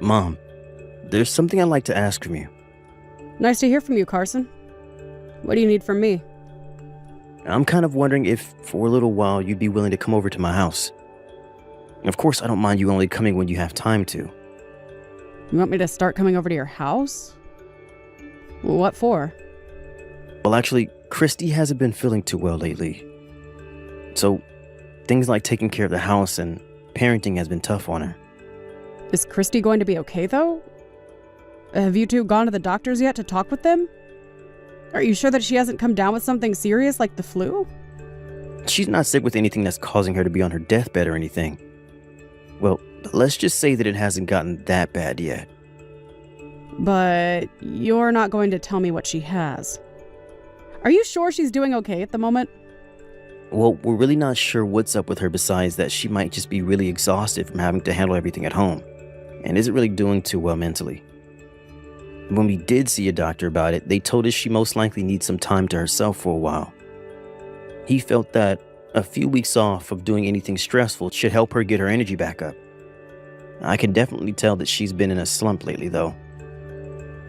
Mom, there's something I'd like to ask from you. Nice to hear from you, Carson. What do you need from me? I'm kind of wondering if, for a little while, you'd be willing to come over to my house. Of course, I don't mind you only coming when you have time to. You want me to start coming over to your house? What for? Well, actually, Christy hasn't been feeling too well lately. So, things like taking care of the house and parenting has been tough on her. Is Christy going to be okay, though? Have you two gone to the doctors yet to talk with them? Are you sure that she hasn't come down with something serious like the flu? She's not sick with anything that's causing her to be on her deathbed or anything. Well, let's just say that it hasn't gotten that bad yet. But you're not going to tell me what she has. Are you sure she's doing okay at the moment? Well, we're really not sure what's up with her besides that she might just be really exhausted from having to handle everything at home and isn't really doing too well mentally. When we did see a doctor about it, they told us she most likely needs some time to herself for a while. He felt that a few weeks off of doing anything stressful should help her get her energy back up. I can definitely tell that she's been in a slump lately, though.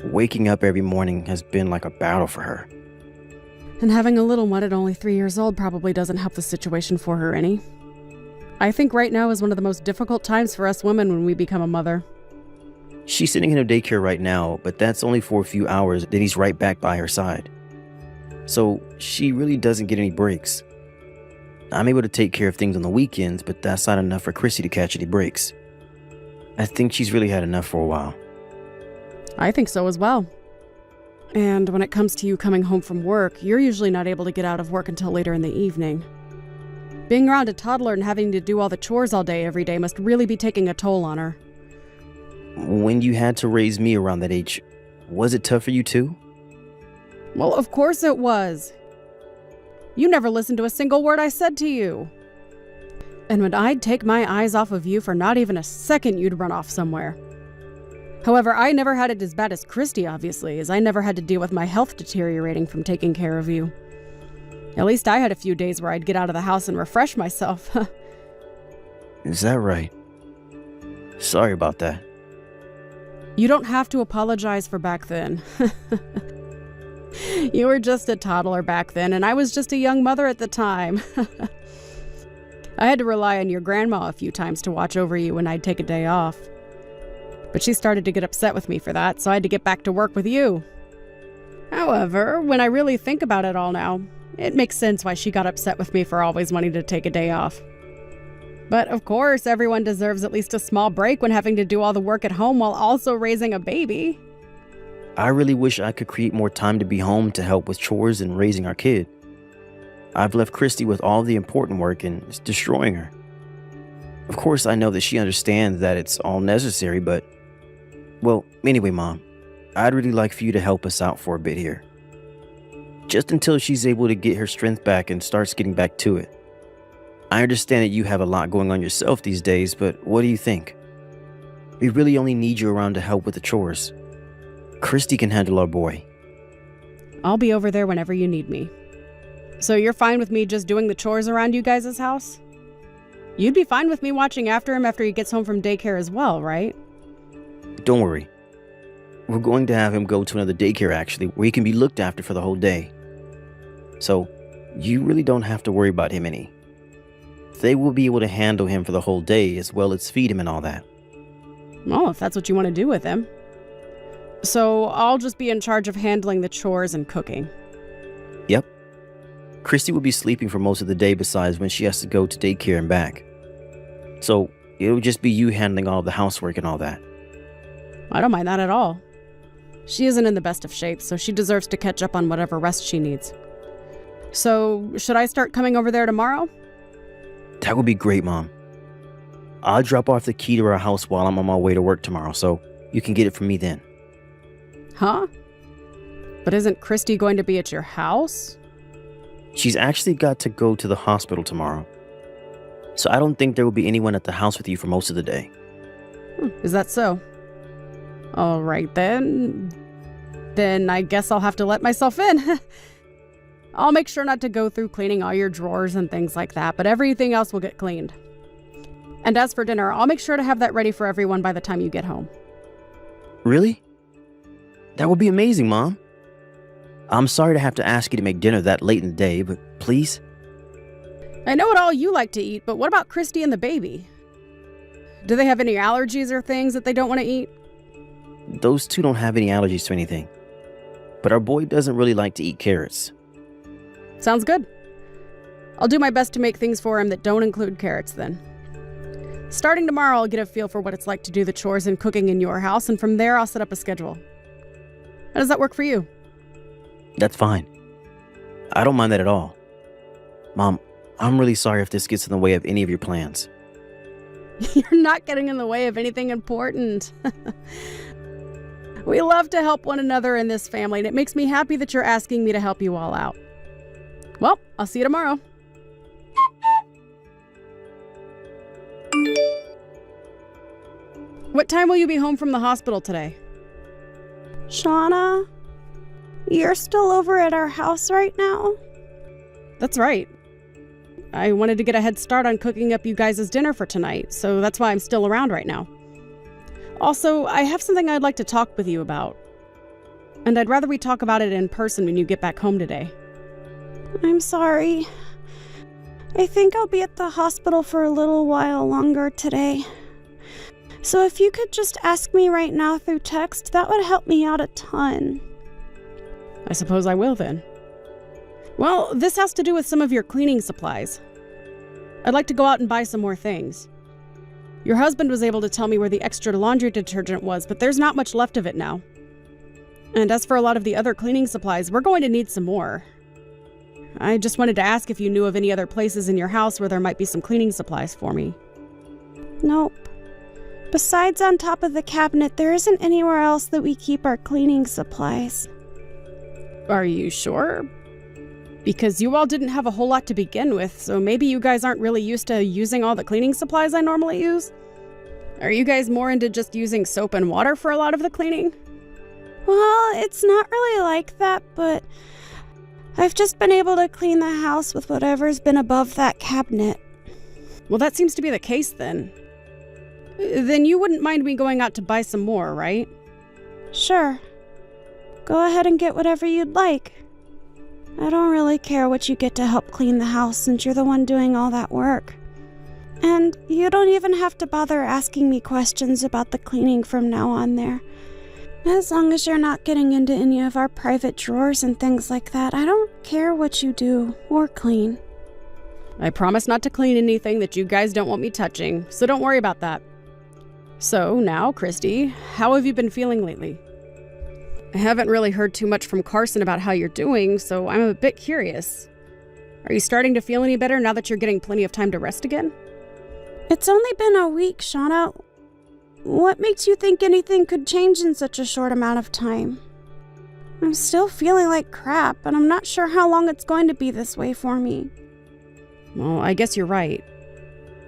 Waking up every morning has been like a battle for her. And having a little one at only 3 years old probably doesn't help the situation for her any. I think right now is one of the most difficult times for us women when we become a mother. She's sitting in her daycare right now, but that's only for a few hours, then he's right back by her side. So she really doesn't get any breaks. I'm able to take care of things on the weekends, but that's not enough for Chrissy to catch any breaks. I think she's really had enough for a while. I think so as well. And when it comes to you coming home from work, you're usually not able to get out of work until later in the evening. Being around a toddler and having to do all the chores all day every day must really be taking a toll on her. When you had to raise me around that age, was it tough for you too? Well, of course it was. You never listened to a single word I said to you. And when I'd take my eyes off of you for not even a second, you'd run off somewhere. However, I never had it as bad as Christy, obviously, as I never had to deal with my health deteriorating from taking care of you. At least I had a few days where I'd get out of the house and refresh myself. Is that right? Sorry about that. You don't have to apologize for back then. You were just a toddler back then, and I was just a young mother at the time. I had to rely on your grandma a few times to watch over you when I'd take a day off. But she started to get upset with me for that, so I had to get back to work with you. However, when I really think about it all now, it makes sense why she got upset with me for always wanting to take a day off. But of course, everyone deserves at least a small break when having to do all the work at home while also raising a baby. I really wish I could create more time to be home to help with chores and raising our kid. I've left Christy with all the important work and it's destroying her. Of course, I know that she understands that it's all necessary, but... Well, anyway, Mom, I'd really like for you to help us out for a bit here. Just until she's able to get her strength back and starts getting back to it. I understand that you have a lot going on yourself these days, but what do you think? We really only need you around to help with the chores. Christy can handle our boy. I'll be over there whenever you need me. So you're fine with me just doing the chores around you guys' house? You'd be fine with me watching after him after he gets home from daycare as well, right? Don't worry. We're going to have him go to another daycare actually, where he can be looked after for the whole day. So, you really don't have to worry about him any. They will be able to handle him for the whole day as well as feed him and all that. Well, if that's what you want to do with him. So I'll just be in charge of handling the chores and cooking. Yep. Christy will be sleeping for most of the day besides when she has to go to daycare and back. So it'll just be you handling all of the housework and all that. I don't mind that at all. She isn't in the best of shape, so she deserves to catch up on whatever rest she needs. So should I start coming over there tomorrow? That would be great, Mom. I'll drop off the key to our house while I'm on my way to work tomorrow, so you can get it from me then. Huh? But isn't Christy going to be at your house? She's actually got to go to the hospital tomorrow. So I don't think there will be anyone at the house with you for most of the day. Is that so? All right, then. Then I guess I'll have to let myself in. I'll make sure not to go through cleaning all your drawers and things like that, but everything else will get cleaned. And as for dinner, I'll make sure to have that ready for everyone by the time you get home. Really? That would be amazing, Mom. I'm sorry to have to ask you to make dinner that late in the day, but please? I know what all you like to eat, but what about Christy and the baby? Do they have any allergies or things that they don't want to eat? Those two don't have any allergies to anything. But our boy doesn't really like to eat carrots. Sounds good. I'll do my best to make things for him that don't include carrots then. Starting tomorrow, I'll get a feel for what it's like to do the chores and cooking in your house, and from there I'll set up a schedule. How does that work for you? That's fine. I don't mind that at all. Mom, I'm really sorry if this gets in the way of any of your plans. You're not getting in the way of anything important. We love to help one another in this family, and it makes me happy that you're asking me to help you all out. Well, I'll see you tomorrow. What time will you be home from the hospital today? Shauna, you're still over at our house right now? That's right. I wanted to get a head start on cooking up you guys' dinner for tonight, so that's why I'm still around right now. Also, I have something I'd like to talk with you about. And I'd rather we talk about it in person when you get back home today. I'm sorry. I think I'll be at the hospital for a little while longer today. So if you could just ask me right now through text, that would help me out a ton. I suppose I will then. Well, this has to do with some of your cleaning supplies. I'd like to go out and buy some more things. Your husband was able to tell me where the extra laundry detergent was, but there's not much left of it now. And as for a lot of the other cleaning supplies, we're going to need some more. I just wanted to ask if you knew of any other places in your house where there might be some cleaning supplies for me. Nope. Besides on top of the cabinet, there isn't anywhere else that we keep our cleaning supplies. Are you sure? Because you all didn't have a whole lot to begin with, so maybe you guys aren't really used to using all the cleaning supplies I normally use? Are you guys more into just using soap and water for a lot of the cleaning? Well, it's not really like that, but I've just been able to clean the house with whatever's been above that cabinet. Well, that seems to be the case then. Then you wouldn't mind me going out to buy some more, right? Sure. Go ahead and get whatever you'd like. I don't really care what you get to help clean the house since you're the one doing all that work. And you don't even have to bother asking me questions about the cleaning from now on there. As long as you're not getting into any of our private drawers and things like that, I don't care what you do or clean. I promise not to clean anything that you guys don't want me touching, so don't worry about that. So now, Christy, how have you been feeling lately? I haven't really heard too much from Carson about how you're doing, so I'm a bit curious. Are you starting to feel any better now that you're getting plenty of time to rest again? It's only been a week, Shauna. What makes you think anything could change in such a short amount of time? I'm still feeling like crap, and I'm not sure how long it's going to be this way for me. Well, I guess you're right.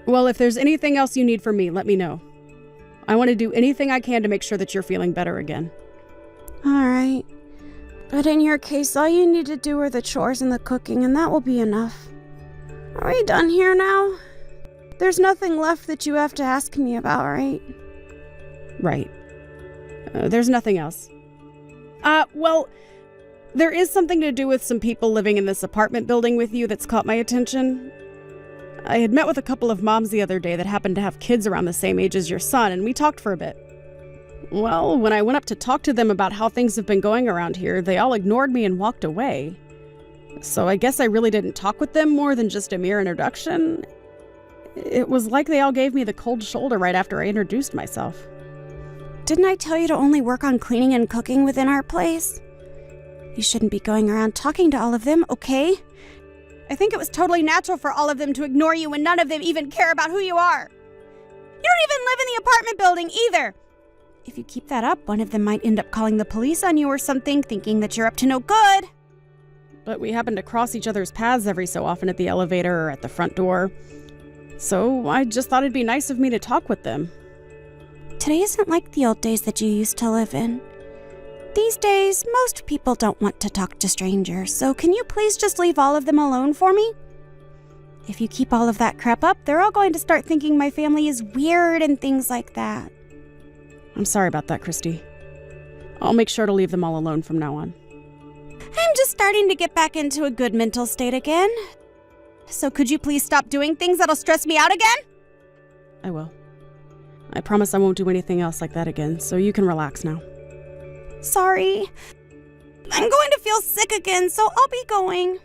Well, if there's anything else you need from me, let me know. I want to do anything I can to make sure that you're feeling better again. Alright. But in your case, all you need to do are the chores and the cooking, and that will be enough. Are we done here now? There's nothing left that you have to ask me about, right? Right. There's nothing else. Well, there is something to do with some people living in this apartment building with you that's caught my attention. I had met with a couple of moms the other day that happened to have kids around the same age as your son, and we talked for a bit. Well, when I went up to talk to them about how things have been going around here, they all ignored me and walked away. So I guess I really didn't talk with them more than just a mere introduction. It was like they all gave me the cold shoulder right after I introduced myself. Didn't I tell you to only work on cleaning and cooking within our place? You shouldn't be going around talking to all of them, okay? I think it was totally natural for all of them to ignore you when none of them even care about who you are. You don't even live in the apartment building either. If you keep that up, one of them might end up calling the police on you or something, thinking that you're up to no good. But we happen to cross each other's paths every so often at the elevator or at the front door. So I just thought it'd be nice of me to talk with them. Today isn't like the old days that you used to live in. These days, most people don't want to talk to strangers, so can you please just leave all of them alone for me? If you keep all of that crap up, they're all going to start thinking my family is weird and things like that. I'm sorry about that, Christy. I'll make sure to leave them all alone from now on. I'm just starting to get back into a good mental state again. So could you please stop doing things that'll stress me out again? I will. I promise I won't do anything else like that again, so you can relax now. Sorry. I'm going to feel sick again, so I'll be going.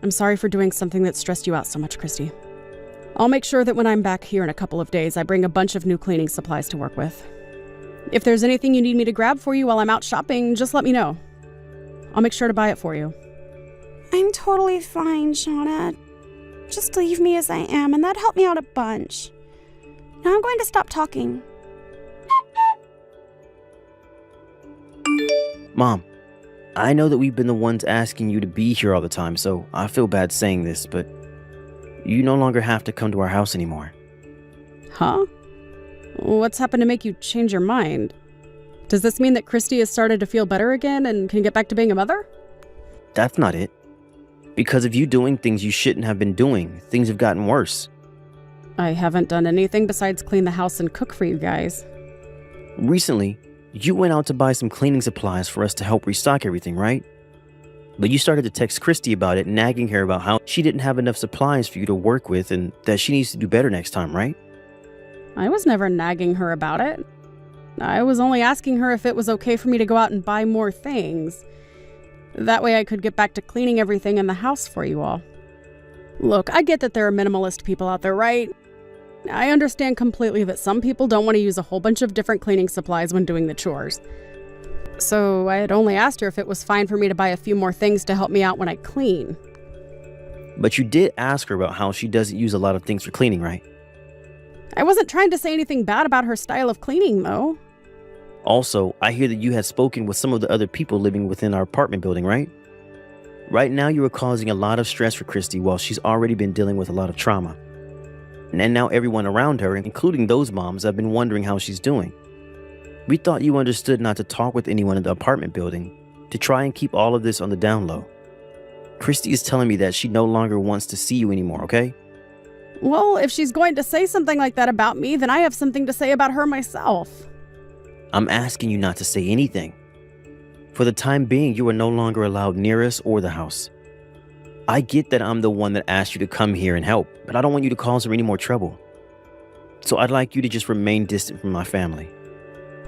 I'm sorry for doing something that stressed you out so much, Christy. I'll make sure that when I'm back here in a couple of days, I bring a bunch of new cleaning supplies to work with. If there's anything you need me to grab for you while I'm out shopping, just let me know. I'll make sure to buy it for you. I'm totally fine, Shauna. Just leave me as I am, and that helped me out a bunch. Now I'm going to stop talking. Mom, I know that we've been the ones asking you to be here all the time, so I feel bad saying this, but you no longer have to come to our house anymore. Huh? What's happened to make you change your mind? Does this mean that Christy has started to feel better again and can get back to being a mother? That's not it. Because of you doing things you shouldn't have been doing, things have gotten worse. I haven't done anything besides clean the house and cook for you guys. Recently, you went out to buy some cleaning supplies for us to help restock everything, right? But you started to text Christy about it, nagging her about how she didn't have enough supplies for you to work with and that she needs to do better next time, right? I was never nagging her about it. I was only asking her if it was okay for me to go out and buy more things. That way I could get back to cleaning everything in the house for you all. Look, I get that there are minimalist people out there, right? I understand completely that some people don't want to use a whole bunch of different cleaning supplies when doing the chores. So I had only asked her if it was fine for me to buy a few more things to help me out when I clean. But you did ask her about how she doesn't use a lot of things for cleaning, right? I wasn't trying to say anything bad about her style of cleaning, though. Also, I hear that you had spoken with some of the other people living within our apartment building, right? Right now, you are causing a lot of stress for Christy while she's already been dealing with a lot of trauma. And now everyone around her, including those moms, have been wondering how she's doing. We thought you understood not to talk with anyone in the apartment building, to try and keep all of this on the down low. Christy is telling me that she no longer wants to see you anymore, okay? Well, if she's going to say something like that about me, then I have something to say about her myself. I'm asking you not to say anything. For the time being, you are no longer allowed near us or the house. I get that I'm the one that asked you to come here and help, but I don't want you to cause her any more trouble. So I'd like you to just remain distant from my family.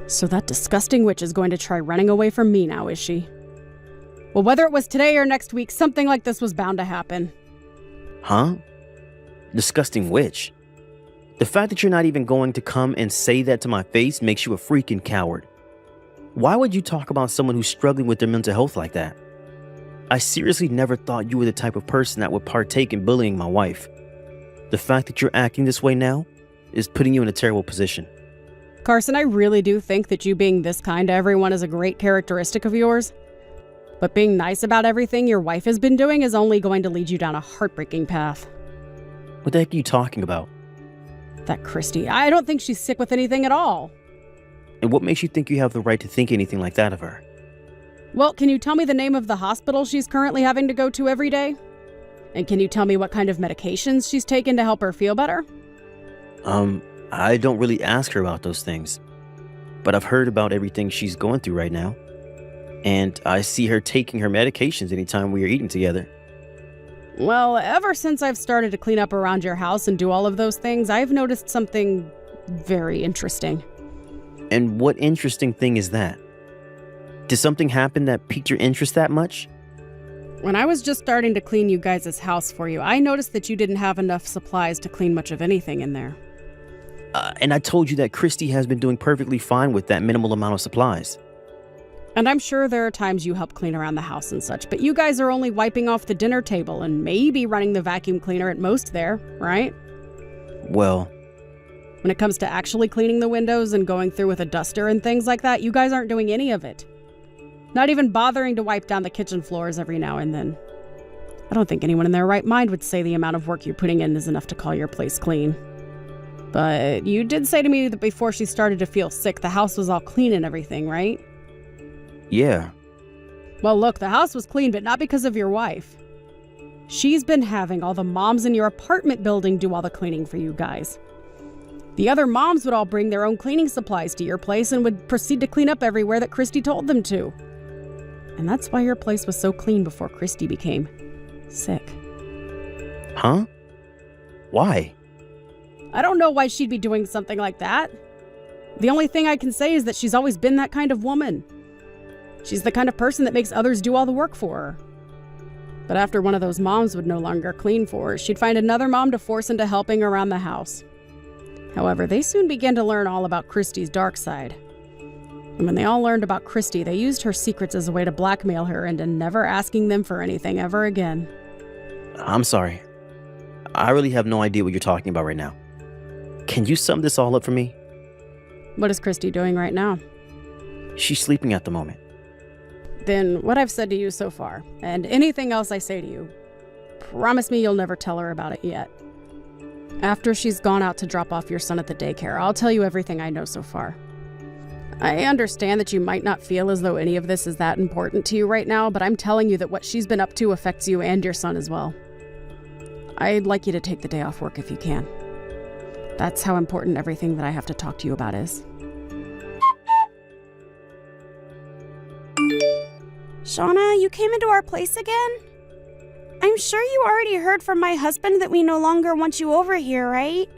So that disgusting witch is going to try running away from me now, is she? Well, whether it was today or next week, something like this was bound to happen. Huh? Disgusting witch? The fact that you're not even going to come and say that to my face makes you a freaking coward. Why would you talk about someone who's struggling with their mental health like that? I seriously never thought you were the type of person that would partake in bullying my wife. The fact that you're acting this way now is putting you in a terrible position. Carson, I really do think that you being this kind to everyone is a great characteristic of yours. But being nice about everything your wife has been doing is only going to lead you down a heartbreaking path. What the heck are you talking about? That Christy, I don't think she's sick with anything at all. And what makes you think you have the right to think anything like that of her? Well, can you tell me the name of the hospital she's currently having to go to every day? And can you tell me what kind of medications she's taken to help her feel better? I don't really ask her about those things. But I've heard about everything she's going through right now. And I see her taking her medications anytime we are eating together. Well, ever since I've started to clean up around your house and do all of those things, I've noticed something very interesting. And what interesting thing is that? Did something happen that piqued your interest that much? When I was just starting to clean you guys' house for you, I noticed that you didn't have enough supplies to clean much of anything in there. And I told you that Christy has been doing perfectly fine with that minimal amount of supplies. And I'm sure there are times you help clean around the house and such, but you guys are only wiping off the dinner table and maybe running the vacuum cleaner at most there, right? Well, when it comes to actually cleaning the windows and going through with a duster and things like that, you guys aren't doing any of it. Not even bothering to wipe down the kitchen floors every now and then. I don't think anyone in their right mind would say the amount of work you're putting in is enough to call your place clean. But you did say to me that before she started to feel sick, the house was all clean and everything, right? yeah. Well, look, the house was clean, but not because of your wife. She's been having all the moms in your apartment building do all the cleaning for you guys. The other moms would all bring their own cleaning supplies to your place and would proceed to clean up everywhere that Christy told them to. And that's why your place was so clean before Christy became sick. Huh? Why? I don't know why she'd be doing something like that. The only thing I can say is that she's always been that kind of woman. She's the kind of person that makes others do all the work for her. But after one of those moms would no longer clean for her, she'd find another mom to force into helping around the house. However, they soon began to learn all about Christy's dark side. And when they all learned about Christy, they used her secrets as a way to blackmail her into never asking them for anything ever again. I'm sorry. I really have no idea what you're talking about right now. Can you sum this all up for me? What is Christy doing right now? She's sleeping at the moment. Then what I've said to you so far, and anything else I say to you, promise me you'll never tell her about it yet. After she's gone out to drop off your son at the daycare, I'll tell you everything I know so far. I understand that you might not feel as though any of this is that important to you right now, but I'm telling you that what she's been up to affects you and your son as well. I'd like you to take the day off work if you can. That's how important everything that I have to talk to you about is. Shauna, you came into our place again? I'm sure you already heard from my husband that we no longer want you over here, right?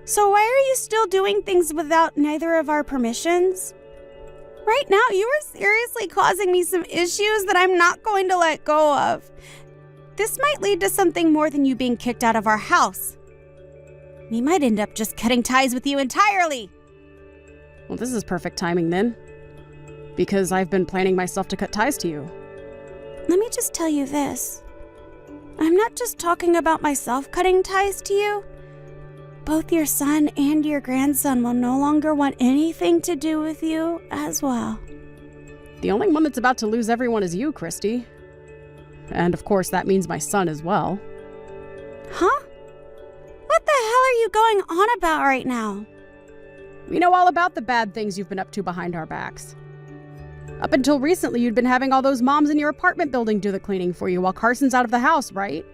So why are you still doing things without neither of our permissions? Right now, you are seriously causing me some issues that I'm not going to let go of. This might lead to something more than you being kicked out of our house. We might end up just cutting ties with you entirely. Well, this is perfect timing then, because I've been planning myself to cut ties to you. Let me just tell you this. I'm not just talking about myself cutting ties to you. Both your son and your grandson will no longer want anything to do with you as well. The only one that's about to lose everyone is you, Christy. And of course, that means my son as well. Huh? What the hell are you going on about right now? We know all about the bad things you've been up to behind our backs. Up until recently, you'd been having all those moms in your apartment building do the cleaning for you while Carson's out of the house, right?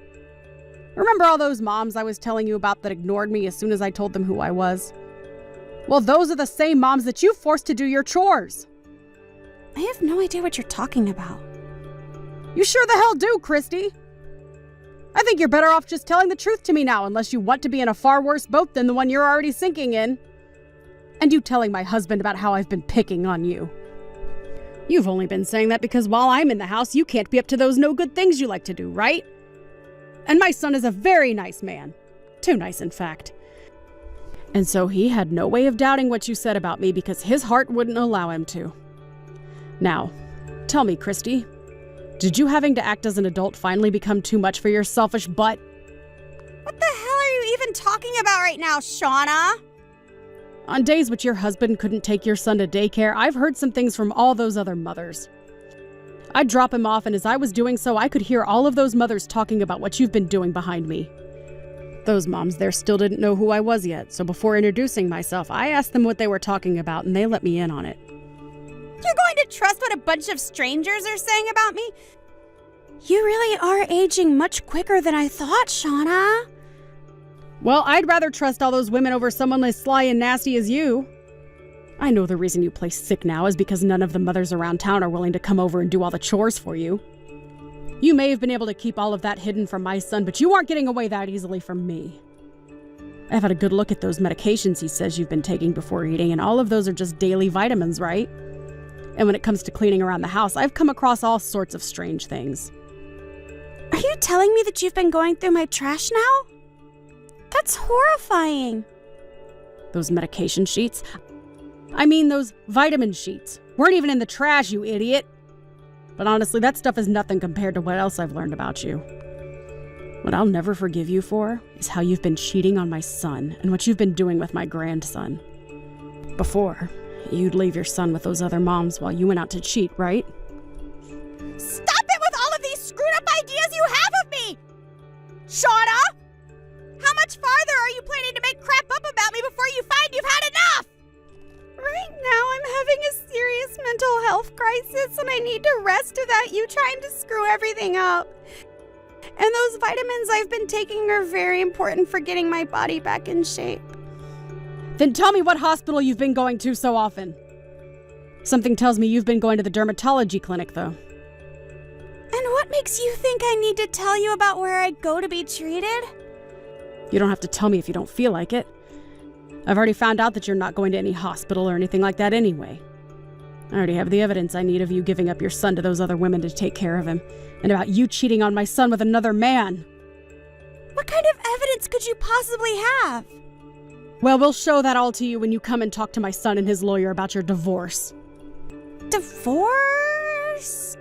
Remember all those moms I was telling you about that ignored me as soon as I told them who I was? Well, those are the same moms that you forced to do your chores. I have no idea what you're talking about. You sure the hell do, Christy. I think you're better off just telling the truth to me now, unless you want to be in a far worse boat than the one you're already sinking in. And you telling my husband about how I've been picking on you. You've only been saying that because while I'm in the house, you can't be up to those no good things you like to do, right? And my son is a very nice man. Too nice, in fact. And so he had no way of doubting what you said about me because his heart wouldn't allow him to. Now, tell me, Christy, did you having to act as an adult finally become too much for your selfish butt? What the hell are you even talking about right now, Shauna? On days which your husband couldn't take your son to daycare, I've heard some things from all those other mothers. I'd drop him off, and as I was doing so, I could hear all of those mothers talking about what you've been doing behind me. Those moms there still didn't know who I was yet, so before introducing myself, I asked them what they were talking about, and they let me in on it. You're going to trust what a bunch of strangers are saying about me? You really are aging much quicker than I thought, Shauna. Well, I'd rather trust all those women over someone as sly and nasty as you. I know the reason you play sick now is because none of the mothers around town are willing to come over and do all the chores for you. You may have been able to keep all of that hidden from my son, but you aren't getting away that easily from me. I've had a good look at those medications he says you've been taking before eating, and all of those are just daily vitamins, right? And when it comes to cleaning around the house, I've come across all sorts of strange things. Are you telling me that you've been going through my trash now? That's horrifying. Those medication sheets? I mean those vitamin sheets. Weren't even in the trash, you idiot. But honestly, that stuff is nothing compared to what else I've learned about you. What I'll never forgive you for is how you've been cheating on my son and what you've been doing with my grandson. Before, you'd leave your son with those other moms while you went out to cheat, right? Stop it with all of these screwed up ideas you have of me! Shauna! How much farther are you planning to make crap up about me before you find you've had enough? Right now, I'm having a serious mental health crisis and I need to rest without you trying to screw everything up. And those vitamins I've been taking are very important for getting my body back in shape. Then tell me what hospital you've been going to so often. Something tells me you've been going to the dermatology clinic, though. And what makes you think I need to tell you about where I go to be treated? You don't have to tell me if you don't feel like it. I've already found out that you're not going to any hospital or anything like that anyway. I already have the evidence I need of you giving up your son to those other women to take care of him, and about you cheating on my son with another man. What kind of evidence could you possibly have? Well, we'll show that all to you when you come and talk to my son and his lawyer about your divorce. Divorce?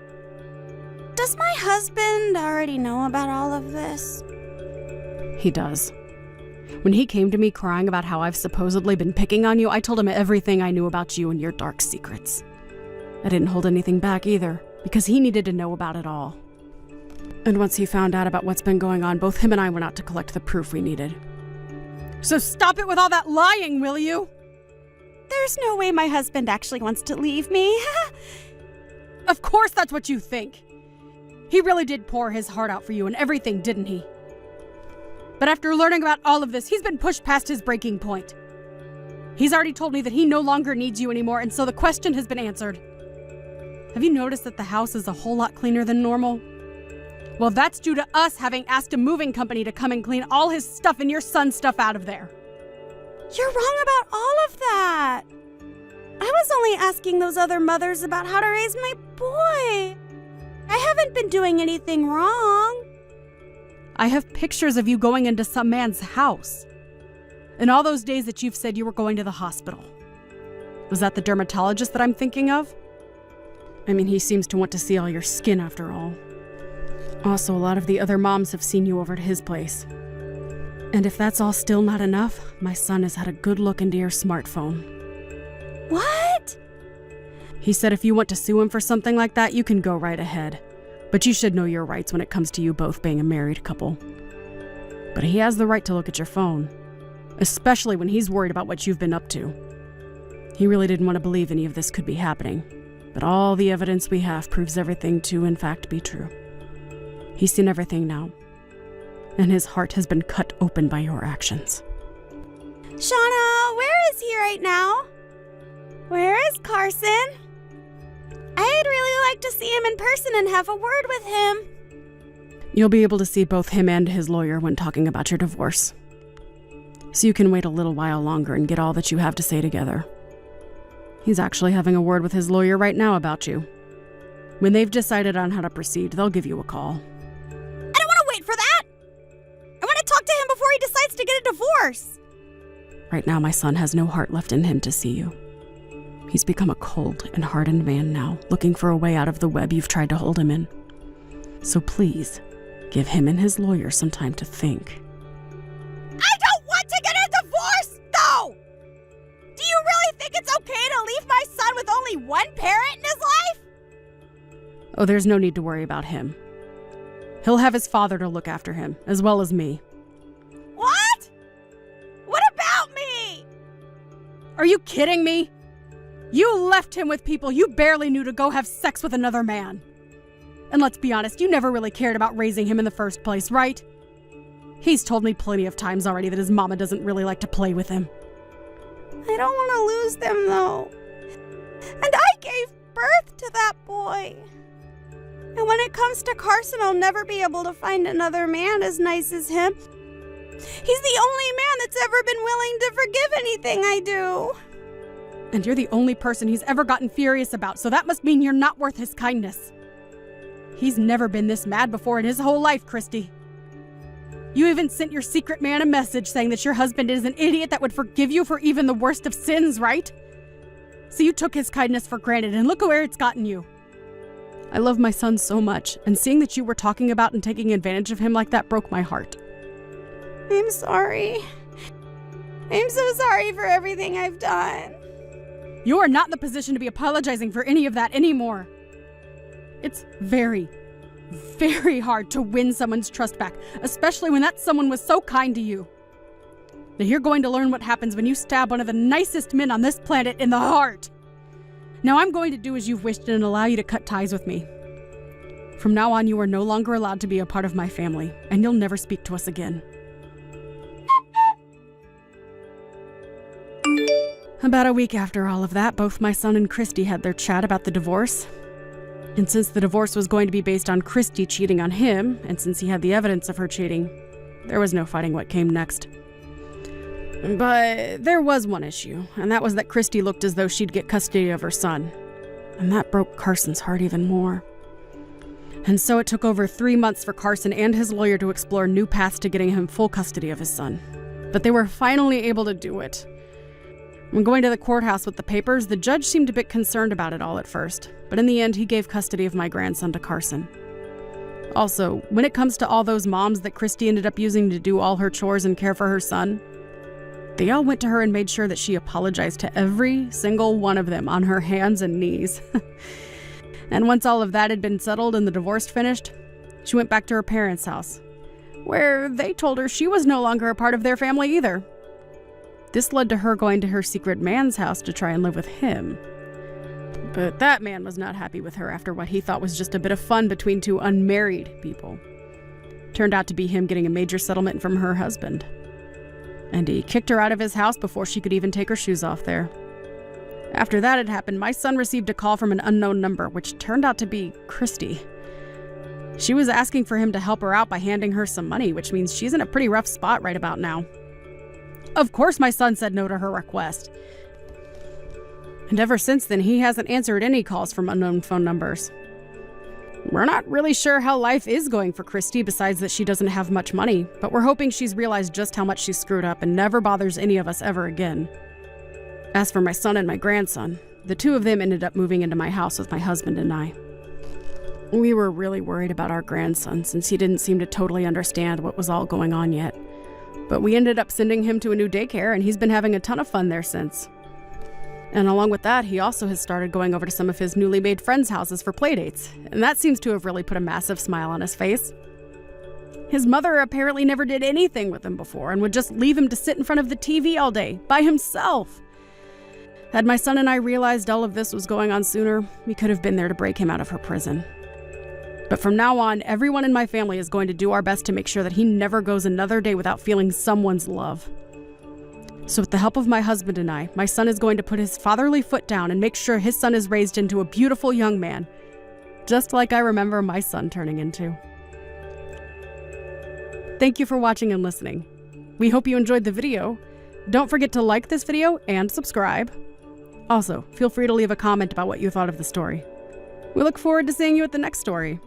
Does my husband already know about all of this? He does. When he came to me crying about how I've supposedly been picking on you, I told him everything I knew about you and your dark secrets. I didn't hold anything back either, because he needed to know about it all. And once he found out about what's been going on, both him and I went out to collect the proof we needed. So stop it with all that lying, will you? There's no way my husband actually wants to leave me. Of course that's what you think. He really did pour his heart out for you and everything, didn't he? But after learning about all of this, he's been pushed past his breaking point. He's already told me that he no longer needs you anymore, and so the question has been answered. Have you noticed that the house is a whole lot cleaner than normal? Well, that's due to us having asked a moving company to come and clean all his stuff and your son's stuff out of there. You're wrong about all of that. I was only asking those other mothers about how to raise my boy. I haven't been doing anything wrong. I have pictures of you going into some man's house. And all those days that you've said you were going to the hospital. Was that the dermatologist that I'm thinking of? I mean, he seems to want to see all your skin after all. Also, a lot of the other moms have seen you over to his place. And if that's all still not enough, my son has had a good look into your smartphone. What? He said if you want to sue him for something like that, you can go right ahead. But you should know your rights when it comes to you both being a married couple. But he has the right to look at your phone, especially when he's worried about what you've been up to. He really didn't want to believe any of this could be happening, but all the evidence we have proves everything to, in fact, be true. He's seen everything now, and his heart has been cut open by your actions. Shauna, where is he right now? Where is Carson? I'd really like to see him in person and have a word with him. You'll be able to see both him and his lawyer when talking about your divorce. So you can wait a little while longer and get all that you have to say together. He's actually having a word with his lawyer right now about you. When they've decided on how to proceed, they'll give you a call. I don't want to wait for that. I want to talk to him before he decides to get a divorce. Right now, my son has no heart left in him to see you. He's become a cold and hardened man now, looking for a way out of the web you've tried to hold him in. So please, give him and his lawyer some time to think. I don't want to get a divorce, though! Do you really think it's okay to leave my son with only one parent in his life? Oh, there's no need to worry about him. He'll have his father to look after him, as well as me. What? What about me? Are you kidding me? You left him with people you barely knew to go have sex with another man. And let's be honest, you never really cared about raising him in the first place, right? He's told me plenty of times already that his mama doesn't really like to play with him. I don't want to lose them, though. And I gave birth to that boy. And when it comes to Carson, I'll never be able to find another man as nice as him. He's the only man that's ever been willing to forgive anything I do. And you're the only person he's ever gotten furious about, so that must mean you're not worth his kindness. He's never been this mad before in his whole life, Christy. You even sent your secret man a message saying that your husband is an idiot that would forgive you for even the worst of sins, right? So you took his kindness for granted, and look where it's gotten you. I love my son so much, and seeing that you were talking about and taking advantage of him like that broke my heart. I'm sorry. I'm so sorry for everything I've done. You are not in the position to be apologizing for any of that anymore. It's very, very hard to win someone's trust back, especially when that someone was so kind to you. Now you're going to learn what happens when you stab one of the nicest men on this planet in the heart. Now I'm going to do as you've wished and allow you to cut ties with me. From now on, you are no longer allowed to be a part of my family, and you'll never speak to us again. About a week after all of that, both my son and Christy had their chat about the divorce. And since the divorce was going to be based on Christy cheating on him, and since he had the evidence of her cheating, there was no fighting what came next. But there was one issue, and that was that Christy looked as though she'd get custody of her son. And that broke Carson's heart even more. And so it took over 3 months for Carson and his lawyer to explore new paths to getting him full custody of his son. But they were finally able to do it. When going to the courthouse with the papers, the judge seemed a bit concerned about it all at first, but in the end, he gave custody of my grandson to Carson. Also, when it comes to all those moms that Christy ended up using to do all her chores and care for her son, they all went to her and made sure that she apologized to every single one of them on her hands and knees. And once all of that had been settled and the divorce finished, she went back to her parents' house, where they told her she was no longer a part of their family either. This led to her going to her secret man's house to try and live with him. But that man was not happy with her after what he thought was just a bit of fun between two unmarried people. Turned out to be him getting a major settlement from her husband. And he kicked her out of his house before she could even take her shoes off there. After that had happened, my son received a call from an unknown number, which turned out to be Christy. She was asking for him to help her out by handing her some money, which means she's in a pretty rough spot right about now. Of course my son said no to her request. And ever since then, he hasn't answered any calls from unknown phone numbers. We're not really sure how life is going for Christy, besides that she doesn't have much money, but we're hoping she's realized just how much she screwed up and never bothers any of us ever again. As for my son and my grandson, the two of them ended up moving into my house with my husband and I. We were really worried about our grandson since he didn't seem to totally understand what was all going on yet. But we ended up sending him to a new daycare, and he's been having a ton of fun there since. And along with that, he also has started going over to some of his newly made friends' houses for playdates, and that seems to have really put a massive smile on his face. His mother apparently never did anything with him before and would just leave him to sit in front of the TV all day, by himself. Had my son and I realized all of this was going on sooner, we could have been there to break him out of her prison. But from now on, everyone in my family is going to do our best to make sure that he never goes another day without feeling someone's love. So with the help of my husband and I, my son is going to put his fatherly foot down and make sure his son is raised into a beautiful young man, just like I remember my son turning into. Thank you for watching and listening. We hope you enjoyed the video. Don't forget to like this video and subscribe. Also, feel free to leave a comment about what you thought of the story. We look forward to seeing you at the next story.